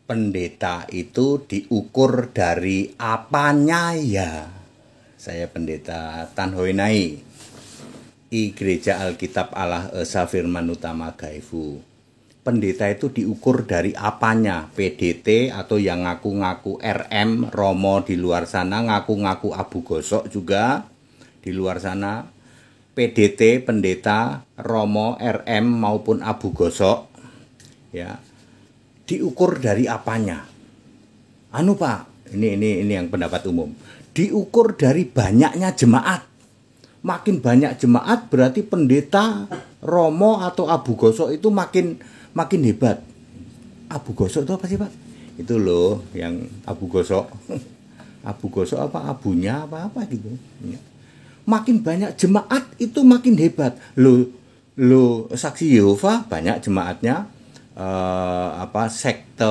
pendeta itu diukur dari apanya ya? Saya pendeta Tan Hoi Nai, I Gereja Alkitab Allah Esa Firman Utama Gaifu. Pendeta itu diukur dari apanya? PDT atau yang ngaku-ngaku RM, Romo di luar sana, ngaku-ngaku Abu Gosok juga di luar sana. PDT, pendeta, Romo, RM maupun Abu Gosok, ya, diukur dari apanya? Anu Pak, ini yang pendapat umum. Diukur dari banyaknya jemaat. Makin banyak jemaat berarti pendeta, Romo atau Abu Gosok itu makin hebat. Abu Gosok itu apa sih Pak? Itu loh yang Abu Gosok. Abu Gosok apa? Abunya apa gitu. Makin banyak jemaat itu makin hebat. Lo saksi Yehova banyak jemaatnya. Sekte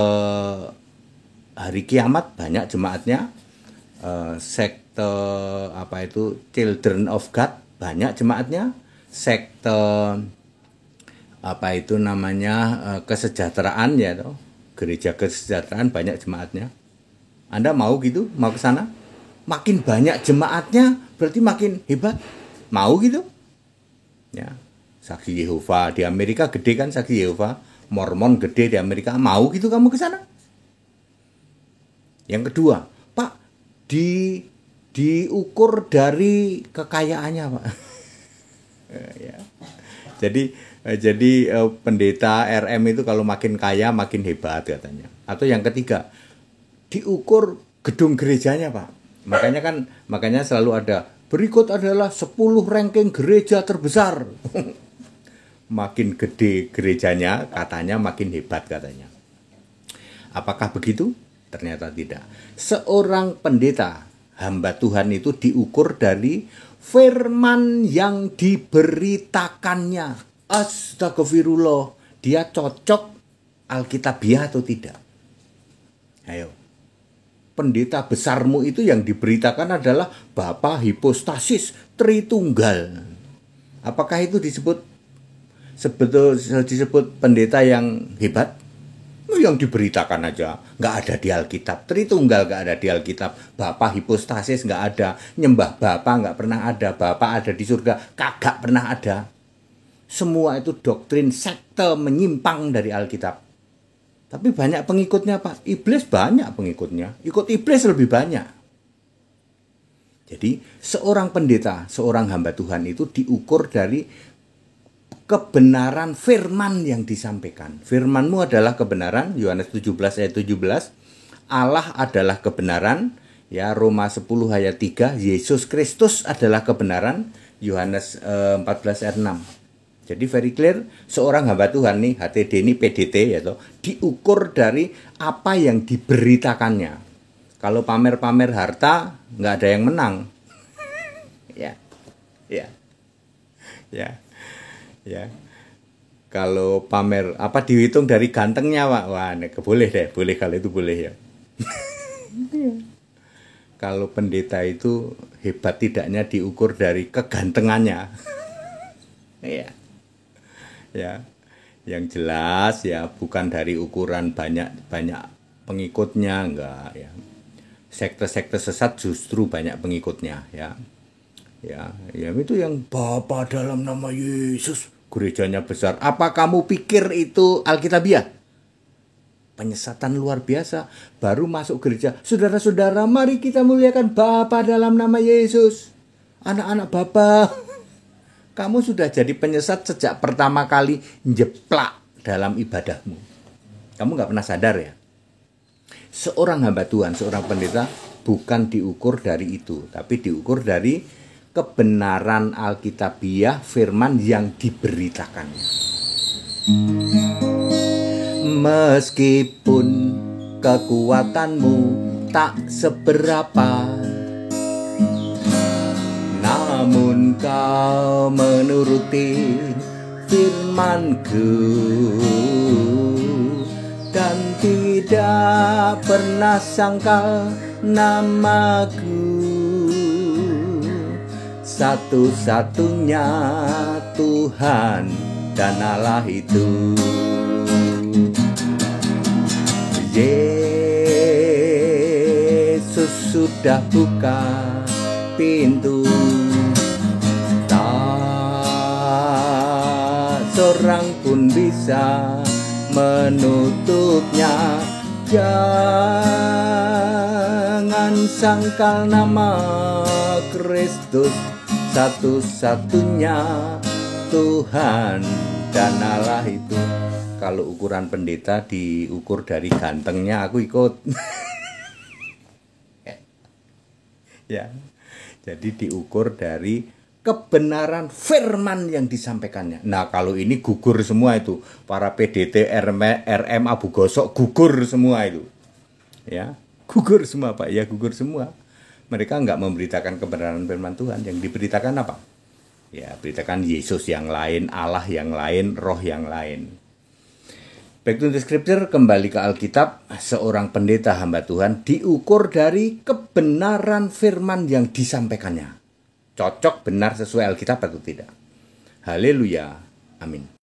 hari kiamat banyak jemaatnya. Sekte Children of God banyak jemaatnya. Sekte kesejahteraan ya toh, gereja kesejahteraan banyak jemaatnya. Anda mau gitu, mau ke sana? Makin banyak jemaatnya berarti makin hebat. Mau gitu? Ya, saksi Yehova di Amerika gede kan, saksi Yehova, Mormon gede di Amerika. Mau gitu kamu ke sana? Yang kedua, Pak, diukur dari kekayaannya, Pak. Ya. Jadi pendeta RM itu kalau makin kaya makin hebat katanya. Atau yang ketiga, diukur gedung gerejanya, Pak. Makanya selalu ada berikut adalah 10 ranking gereja terbesar. Makin gede gerejanya katanya makin hebat katanya. Apakah begitu? Ternyata tidak. Seorang pendeta, hamba Tuhan itu diukur dari firman yang diberitakannya. Astagfirullah, dia cocok Alkitabiah atau tidak? Ayo. Pendeta besarmu itu yang diberitakan adalah Bapa hipostasis Tritunggal. Apakah itu disebut pendeta yang hebat? Yang diberitakan aja, nggak ada di Alkitab. Tritunggal nggak ada di Alkitab. Bapa hipostasis nggak ada. Nyembah Bapa nggak pernah ada. Bapa ada di surga, kagak pernah ada. Semua itu doktrin sekte menyimpang dari Alkitab. Tapi banyak pengikutnya Pak. Iblis banyak pengikutnya. Ikut iblis lebih banyak. Jadi seorang pendeta, seorang hamba Tuhan itu diukur dari kebenaran firman yang disampaikan. Firmanmu adalah kebenaran, Yohanes 17 ayat 17. Allah adalah kebenaran, ya, Roma 10 ayat 3. Yesus Kristus adalah kebenaran, Yohanes 14 ayat 6. Jadi very clear, seorang hamba Tuhan nih, HTD ini PDT ya toh, diukur dari apa yang diberitakannya. Kalau pamer-pamer harta, nggak ada yang menang. Ya. Kalau pamer dihitung dari gantengnya Pak. Wah, boleh deh, boleh kalau itu boleh ya. Kalau pendeta itu hebat tidaknya diukur dari kegantengannya. Ya, yang jelas ya bukan dari ukuran banyak pengikutnya, enggak ya. Sekte-sekte sesat justru banyak pengikutnya ya. Ya itu yang Bapa dalam nama Yesus, gerejanya besar. Apa kamu pikir itu Alkitabiah? Penyesatan luar biasa. Baru masuk gereja, saudara-saudara, mari kita muliakan Bapa dalam nama Yesus. Anak-anak Bapa, kamu sudah jadi penyesat sejak pertama kali njeplak dalam ibadahmu. Kamu nggak pernah sadar ya? Seorang hamba Tuhan, seorang pendeta bukan diukur dari itu, tapi diukur dari kebenaran Alkitabiah, firman yang diberitakannya. Meskipun kekuatanmu tak seberapa, namun kau menuruti firman-Ku dan tidak pernah sangkal nama-Ku. Satu-satunya Tuhan dan Allah itu. Yesus sudah buka pintu, tak seorang pun bisa menutupnya. Jangan sangkal nama Kristus satu-satunya Tuhan dan Allah itu. Kalau ukuran pendeta diukur dari gantengnya, aku ikut. Ya, jadi diukur dari kebenaran firman yang disampaikannya. Nah, kalau ini gugur semua itu, para PDT, RM, Abu Gosok gugur semua itu. Ya, gugur semua Pak, ya gugur semua. Mereka nggak memberitakan kebenaran firman Tuhan. Yang diberitakan apa? Ya, beritakan Yesus yang lain, Allah yang lain, roh yang lain. Back to the scripture, kembali ke Alkitab. Seorang pendeta hamba Tuhan diukur dari kebenaran firman yang disampaikannya. Cocok, benar, sesuai Alkitab atau tidak. Haleluya, amin.